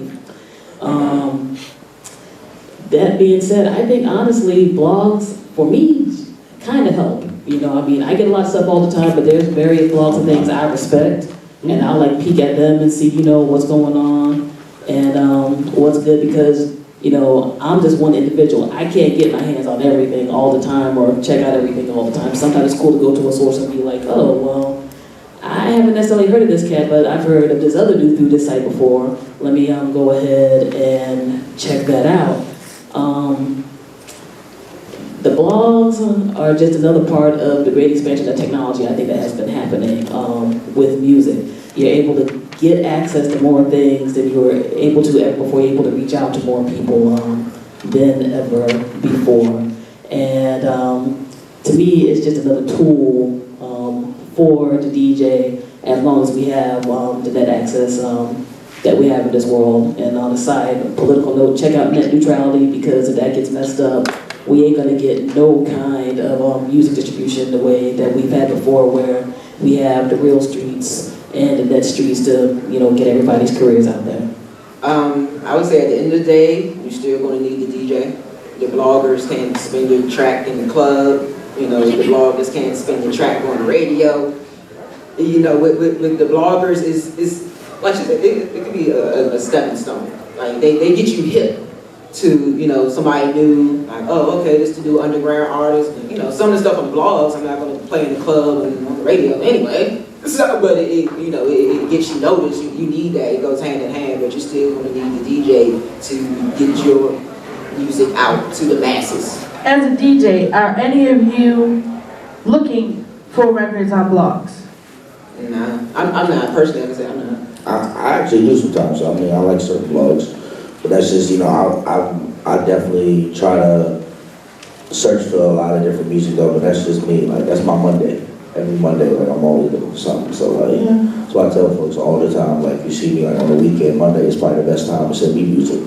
That being said, I think honestly, blogs, for me, kind of help. You know, I mean, I get a lot of stuff all the time, but there's various blogs and things I respect, and I'll like peek at them and see, you know, what's going on, and what's good, because you know, I'm just one individual. I can't get my hands on everything all the time or check out everything all the time. Sometimes it's cool to go to a source and be like, oh, well, I haven't necessarily heard of this cat, but I've heard of this other dude through this site before. Let me go ahead and check that out. The blogs are just another part of the great expansion of technology, I think, that has been happening with music. You're able to get access to more things than you were able to ever before. You're able to reach out to more people than ever before. And to me, it's just another tool for the DJ, as long as we have the net access that we have in this world. And on the side, political note, check out net neutrality, because if that gets messed up, we ain't gonna get no kind of music distribution the way that we've had before, where we have the real streets and the net streets to, you know, get everybody's careers out there. I would say at the end of the day, you're still going to need the DJ. The bloggers can't spin your track in the club. You know, the bloggers can't spin your track on the radio. You know, with the bloggers, is like you said, it could be a stepping stone. Like they get you hip to, you know, somebody new, like, oh, okay, this to do underground artists. You know, some of the stuff on blogs, I'm not going to play in the club and on the radio anyway. So, but it gets you noticed. You need that. It goes hand in hand, but you're still going to need the DJ to get your music out to the masses. As a DJ, are any of you looking for records on blogs? Nah, I'm not. Personally, like I said, I'm not. I actually do sometimes. I mean, I like certain blogs, but that's just, you know, I definitely try to search for a lot of different music though, but that's just me. Like, that's my Monday. Every Monday, like, I'm always looking for something. So, like, that's why I tell folks all the time, like, you see me, like, on the weekend, Monday is probably the best time to send me music.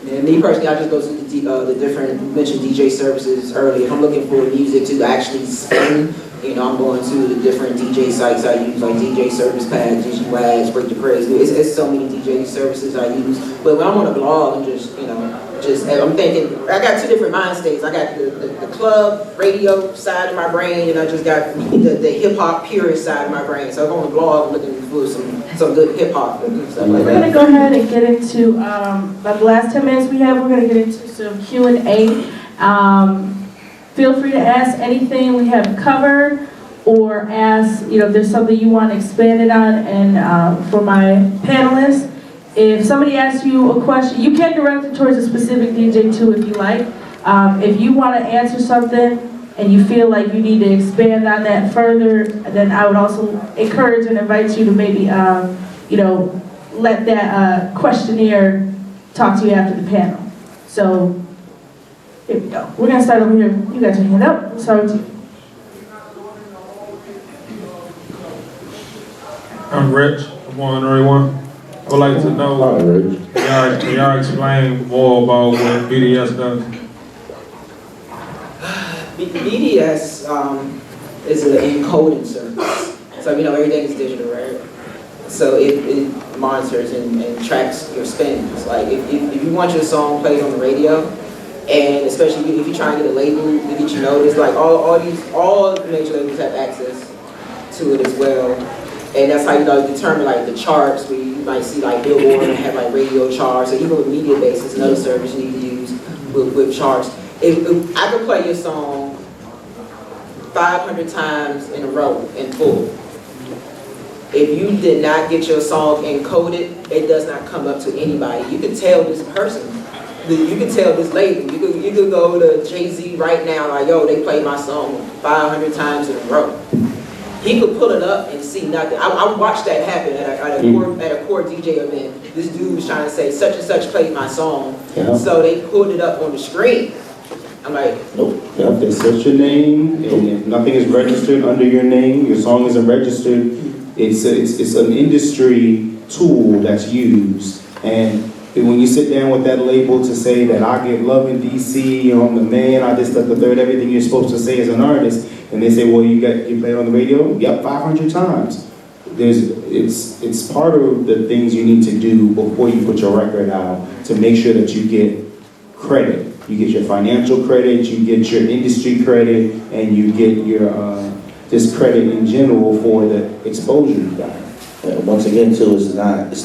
Yeah, me personally, I just go to the different, you mentioned DJ services earlier. If I'm looking for music to actually spin, you know, I'm going to the different DJ sites I use, like DJ Service Pad, DigiWags, Break the Praise. It's so many DJ services I use. But when I'm on a blog, I'm just, you know, I'm thinking, I got two different mind states. I got the club radio side of my brain, and I just got the hip hop purist side of my brain. So I'm on the blog looking for some good hip hop and stuff like We're that. gonna go ahead and get into, about the last 10 minutes we have, we're gonna get into some Q&A. Feel free to ask anything we have covered, or ask, if there's something you want expanded on, and for my panelists, if somebody asks you a question, you can direct it towards a specific DJ too if you like. If you want to answer something and you feel like you need to expand on that further, then I would also encourage and invite you to maybe, let that questionnaire talk to you after the panel. So, here we go. We're going to start over here. You got your hand up. We'll start with you. I'm Rich. I'm 131. I would like to know, can y'all explain more about what BDS does? BDS is an encoding service. So, everything is digital, right? So it monitors and tracks your spins. Like, if you want your song played on the radio, and especially if you try and get a label to get you noticed, like all the major labels have access to it as well. And that's how you determine like the charts, where you might see like Billboard and have like radio charts, or even with media basis, another service you need to use with charts. If I could play your song 500 times in a row in full, if you did not get your song encoded, it does not come up to anybody. You can tell this person, you can tell this label, you could go to Jay-Z right now, like, yo, they played my song 500 times in a row. He could pull it up and see nothing. I watched that happen at a core DJ event. This dude was trying to say such and such played my song, so they pulled it up on the screen. I'm like, nope. Yep, they search your name, and if nothing is registered under your name, your song isn't registered. It's an industry tool that's used, and when you sit down with that label to say that I get love in DC, I'm the man, I just the third, everything you're supposed to say as an artist, and they say, well, you played on the radio? Yep, 500 times. It's part of the things you need to do before you put your record out to make sure that you get credit. You get your financial credit, you get your industry credit, and you get your just credit in general for the exposure you got. Once again, too, it's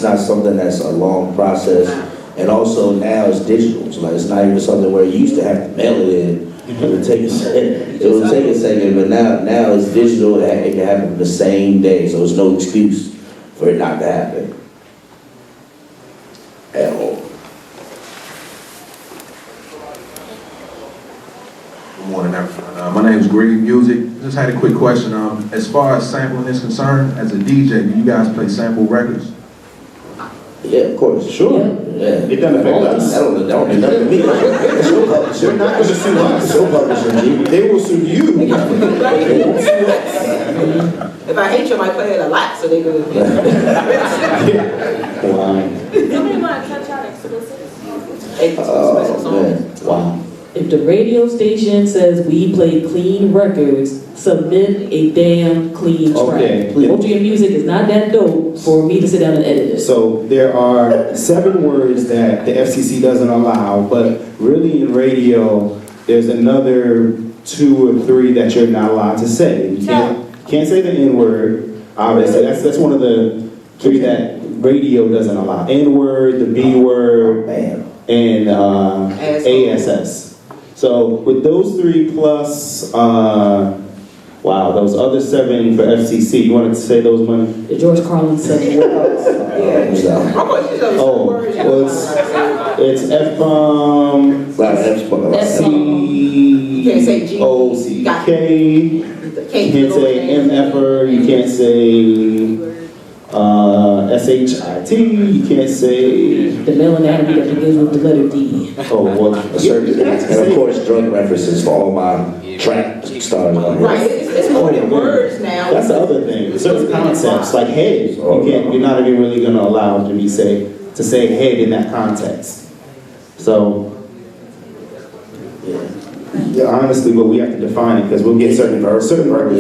not something that's a long process, and also now it's digital. So like, it's not even something where you used to have to mail it in. It would take a second, but now it's digital. It can happen the same day, so there's no excuse for it not to happen at all. Good morning, everyone. My name is Greg Music. Just had a quick question. As far as sampling is concerned, as a DJ, do you guys play sample records? Yeah, of course. Sure. Yeah. It doesn't affect us. That don't do nothing to me. They're not going to sue us. They will sue you. if I hate you, I might play it a lot, so they go. Wow. Somebody want to touch on exclusives? Man. Wow. If the radio station says we play clean records, submit a damn clean track. Okay. OGM music is not that dope for me to sit down and edit it. So there are 7 words that the FCC doesn't allow, but really in radio, there's another 2 or 3 that you're not allowed to say. You can't say the N-word, obviously. That's one of the 3 that radio doesn't allow. N-word, the B-word, and ASS. So with those 3 plus, those other 7 for FCC, you wanted to say those, Money? The George Carlin 7 words. It's F-bomb, C-O-C-K, you can't say M-effer, you can't say S-H-I-T, you can't say... The male anatomy that begins with the letter D. Oh, well, And of course, drug references for all my trap stars. Right, it's more than words now. That's the other thing. Certain concepts, like head, you're not even really going to allow to say head in that context. So, yeah, honestly, but we have to define it because we'll get certain records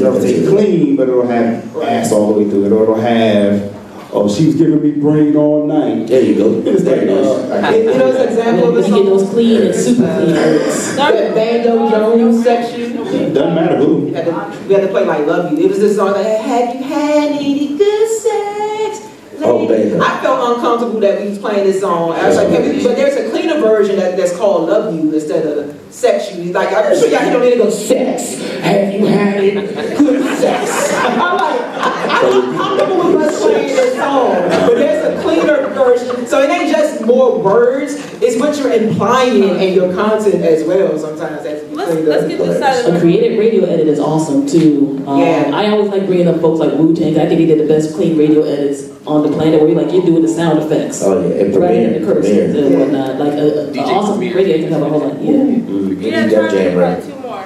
that'll say clean, but it'll have ass all the way through it, or it'll have Oh, she was giving me brain all night. There you go. It's like, You know, it's an example of a You get those clean and super clean words. that Bando Jones section. doesn't matter who. We had to play like Love You. It was this song like, have you had any good sex? Oh, Bando. I felt uncomfortable that we was playing this song. I was like, but there's a cleaner version that's called Love You instead of Sex You. Like, I'm sure y'all hit on it and go, sex. Have you had good sex? I remember we was playing this song, but there's a cleaner version. So it ain't just more words, it's what you're implying in your content as well. Sometimes that's Let's get this side of A the creative radio edit is awesome too. Yeah. I always like bringing up folks like Wu-Tang. I think they did the best clean radio edits on the planet, where you're doing the sound effects. Oh yeah, and Right, Premiere. and the curses and whatnot. Like an awesome Premier. radio can have a whole lot. Yeah. Yeah, Def Jam, right? two more.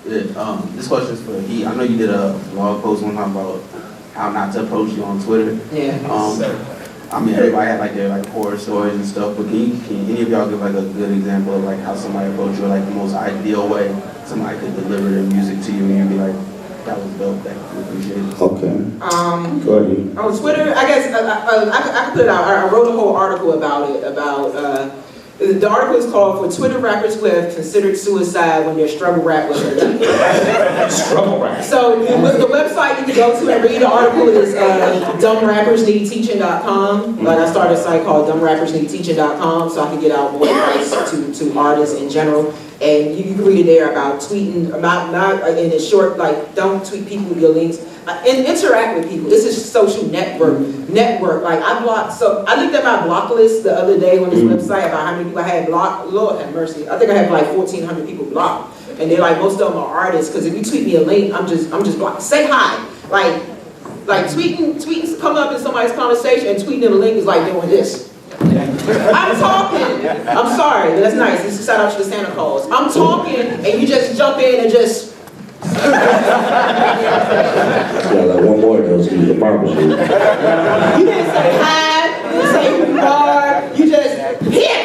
Yeah, this question is for Heat. I know you did a blog post one time about how not to approach you on Twitter. Yeah. I mean, everybody had like their like horror stories and stuff, but can any of y'all give like a good example of like how somebody approached you, or like the most ideal way somebody could deliver their music to you, and you'd be like, that was dope, thank you, appreciate it. Okay. Go ahead. On Twitter, I guess I could put it out. I wrote a whole article about it. The article is called "For Twitter Rappers Who Have Considered Suicide When Their Struggle Rap Was Enough." Struggle rap. So the website you can go to and read the article is dumbRappersNeedTeaching.com. Like I started a site called dumbRappersNeedTeaching.com so I can get out more advice to artists in general. And you can read it there about tweeting, not in a short, like don't tweet people your links. And interact with people. This is social network. Like I looked at my block list the other day on this website about how many people I had blocked. Lord have mercy. I think I had like 1,400 people blocked. And they're like, most of them are artists, because if you tweet me a link, I'm just blocked. Say hi. Like tweets come up in somebody's conversation and tweeting them a link is like doing this. I'm talking. I'm sorry, but that's nice. This is shout out to the Santa Claus. I'm talking and you just jump in and just Yeah, like one more of those in the barbershop. You didn't say hi, you didn't say who you are, you just hit.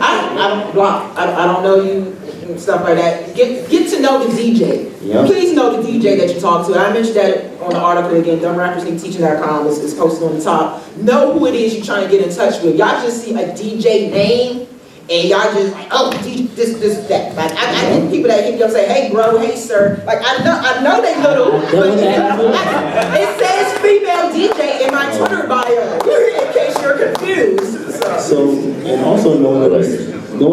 I don't block. I don't know you and stuff like that. Get to know the DJ. Yep. Please know the DJ that you talk to. I mentioned that on the article again, dumbRappersNeedTeaching.com is posted on the top. Know who it is you're trying to get in touch with. Y'all just see a DJ name and y'all just like, oh, this, that. Like I get people that hit me up and say, hey bro, hey sir. Like I know they little, but it says female DJ in my Twitter bio, in case you're confused. So, and also know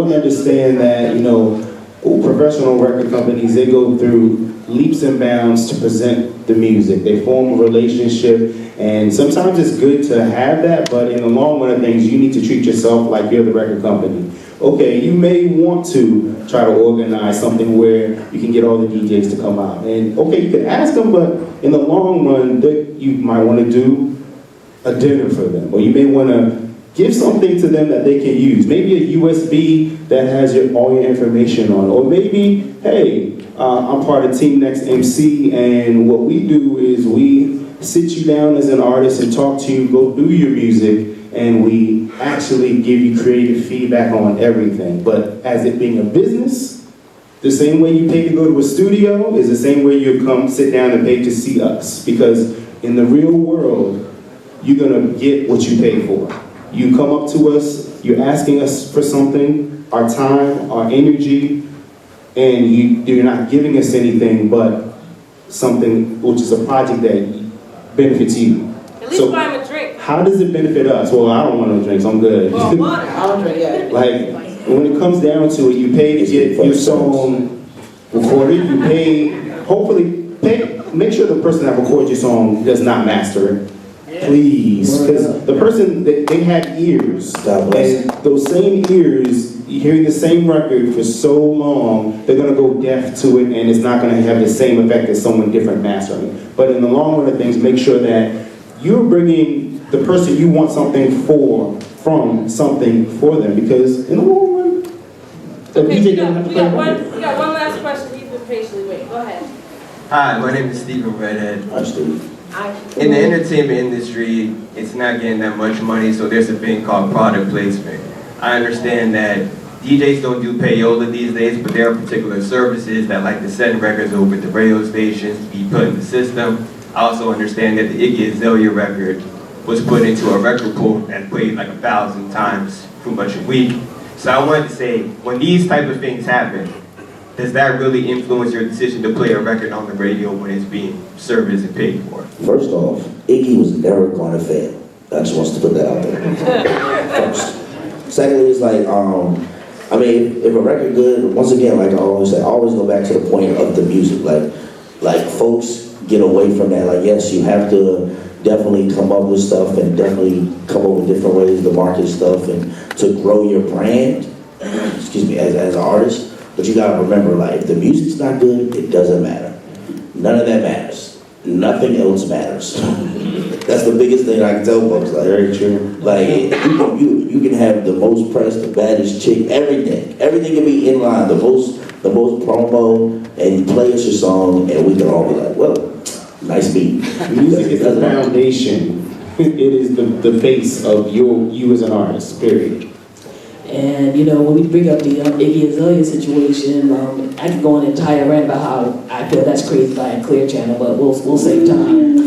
and understand that, you know, professional record companies, they go through leaps and bounds to present the music. They form a relationship, and sometimes it's good to have that, but in the long run of things, you need to treat yourself like you're the record company. Okay, you may want to try to organize something where you can get all the DJs to come out. And okay, you can ask them, but in the long run, you might want to do a dinner for them, or you may want to give something to them that they can use. Maybe a USB that has all your information on. Or maybe, hey, I'm part of Team Next MC, and what we do is we sit you down as an artist and talk to you, go through your music, and we actually give you creative feedback on everything. But as it being a business, the same way you pay to go to a studio is the same way you come sit down and pay to see us. Because in the real world, you're gonna get what you pay for. You come up to us, you're asking us for something, our time, our energy, and you're not giving us anything but something which is a project that benefits you. At least buy him a drink. How does it benefit us? Well, I don't want no drinks, I'm good. Well, water. I don't drink yet. Like, when it comes down to it, you pay to get your song recorded, you make sure the person that records your song does not master it. Please, because the person, they have ears, and those same ears, hearing the same record for so long, they're gonna go deaf to it, and it's not gonna have the same effect as someone different mastering. But in the long run of things, make sure that you're bringing the person you want something from something for them, because in the long run, the Okay, DJ doesn't have to we play got one last question. He's been patiently waiting. Go ahead. Hi, my name is Stephen Redhead. Hi, Steve. In the entertainment industry, it's not getting that much money, so there's a thing called product placement. I understand that DJs don't do payola these days, but there are particular services that like to send records over to radio stations to be put in the system. I also understand that the Iggy Azalea record was put into a record pool and played like 1,000 times pretty much a week. So I wanted to say, when these type of things happen, does that really influence your decision to play a record on the radio when it's being serviced and paid for? First off, Iggy was never going to fail. I just want to put that out there. First. Secondly, it's like, I mean, if a record good, once again, like I always say, I always go back to the point of the music. Like folks get away from that. Like, yes, you have to definitely come up with stuff and definitely come up with different ways to market stuff and to grow your brand, excuse me, as an artist. But you gotta remember, like, if the music's not good, it doesn't matter. None of that matters. Nothing else matters. That's the biggest thing I can tell folks. Like, very true. Like, you can have the most pressed, the baddest chick, everything. Everything can be in line, the most promo, and you play us your song, and we can all be like, well, nice beat. Music is the foundation. It is the base of you as an artist, period. And you know, when we bring up the Iggy Azalea situation, I can go on an entire rant about how I feel that's crazy by a Clear Channel, but we'll save time.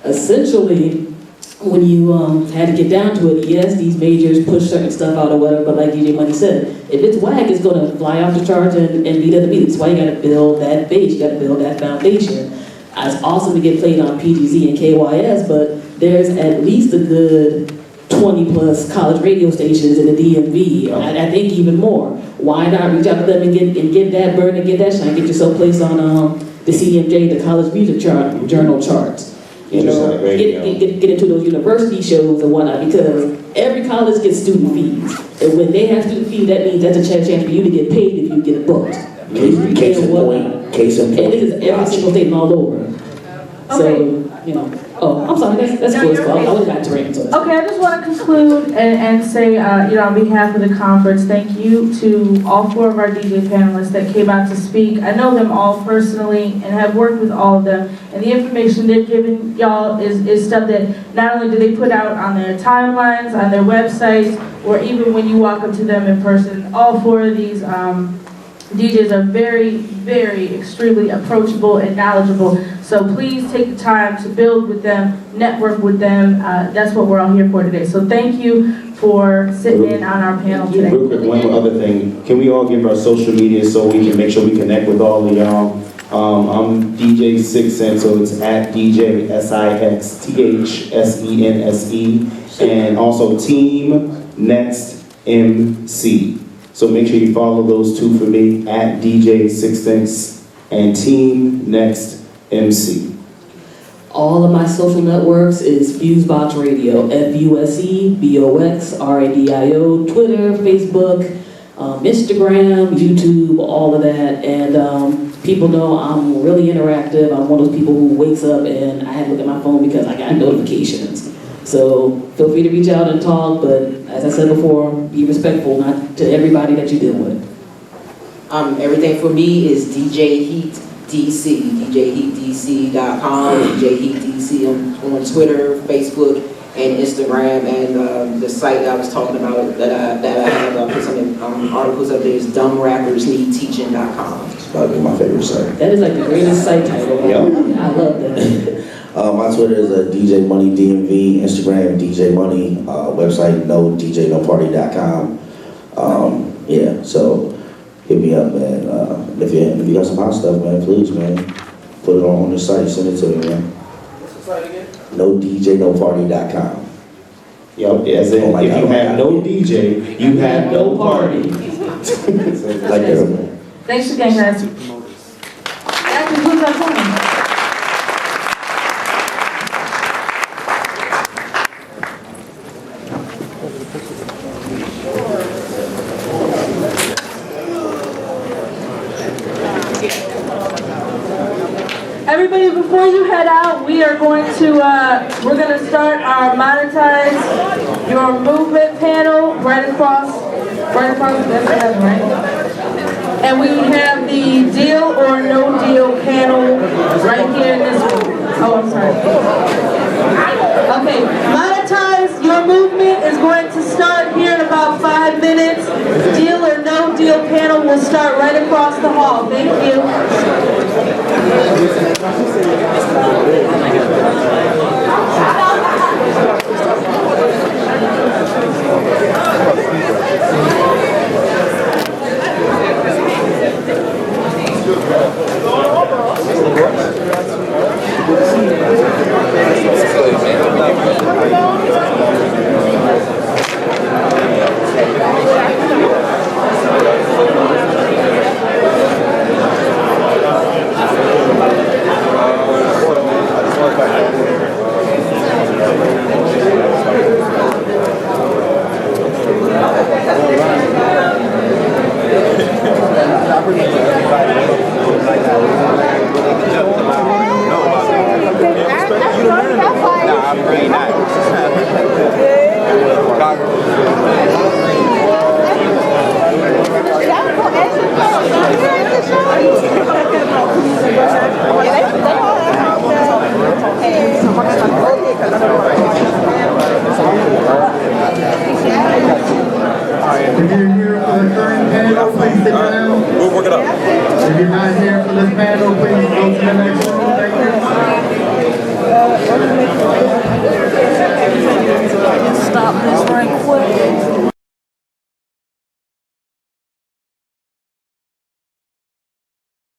Essentially, when you had to get down to it, yes, these majors push certain stuff out or whatever, but like DJ Money said, if it's whack, it's gonna fly off the charts and beat other beats. That's why you gotta build that base, you gotta build that foundation. It's awesome to get played on PGC and KYS, but there's at least a good 20 plus college radio stations in the DMV. I think even more. Why not reach out to them and get that burn and get that shine, get yourself placed on the CMJ, the College Music Journal charts. You know, get into those university shows and whatnot, because every college gets student fees. And when they have student fees, that means that's a chance for you to get paid if you get booked. Case in point. And this is every single state and all over. So, you know, I'm sorry, that's cool. I would have got to rant. Okay, I just want to conclude and say, you know, on behalf of the conference, thank you to all 4 of our DJ panelists that came out to speak. I know them all personally and have worked with all of them, and the information they're giving y'all is stuff that not only do they put out on their timelines, on their websites, or even when you walk up to them in person. All 4 of these DJs are very, very extremely approachable and knowledgeable. So please take the time to build with them, network with them. That's what we're all here for today. So thank you for sitting in on our panel today. Real quick, one other thing. Can we all give our social media so we can make sure we connect with all of y'all? I'm DJ Sixsense, so it's at DJ SIXTHSENSE, and also Team Next MC. So make sure you follow those 2 for me, at DJ Sixsense and Team Next MC. All of my social networks is FuseBox Radio, FUSEBOX RADIO, Twitter, Facebook, Instagram, YouTube, all of that. And people know I'm really interactive. I'm one of those people who wakes up and I have to look at my phone because I got notifications. So feel free to reach out and talk, but as I said before, be respectful, not to everybody that you deal with. Everything for me is DJ Heat DC, DJHeatDC.com, DJ Heat DC on Twitter, Facebook, and Instagram, and the site that I was talking about that I have put some articles up there is dumbrappersneedteaching.com. It's probably my favorite site. That is like the greatest site title. Yep. I love that. My Twitter is DJ Money DMV, Instagram DJ Money, website DJNoparty.com. Yeah, so hit me up, man. If you got some hot stuff, man, please, man, put it on the site, send it to me, man. What's the site again? NoDJNoparty.com. Yep, as in, if you have no DJ, you have no party. Like that, man. Thanks again, guys. That concludes our time. Everybody, before you head out, we are going to, we're going to start our Monetize Your Movement panel right across that's heaven, right? And we have the Deal or No Deal panel right here in this room. Oh, I'm sorry. Okay, Monetize Your Movement is going to start here in about 5 minutes. Deal or No Deal panel will start right across the hall. Thank you. Stop this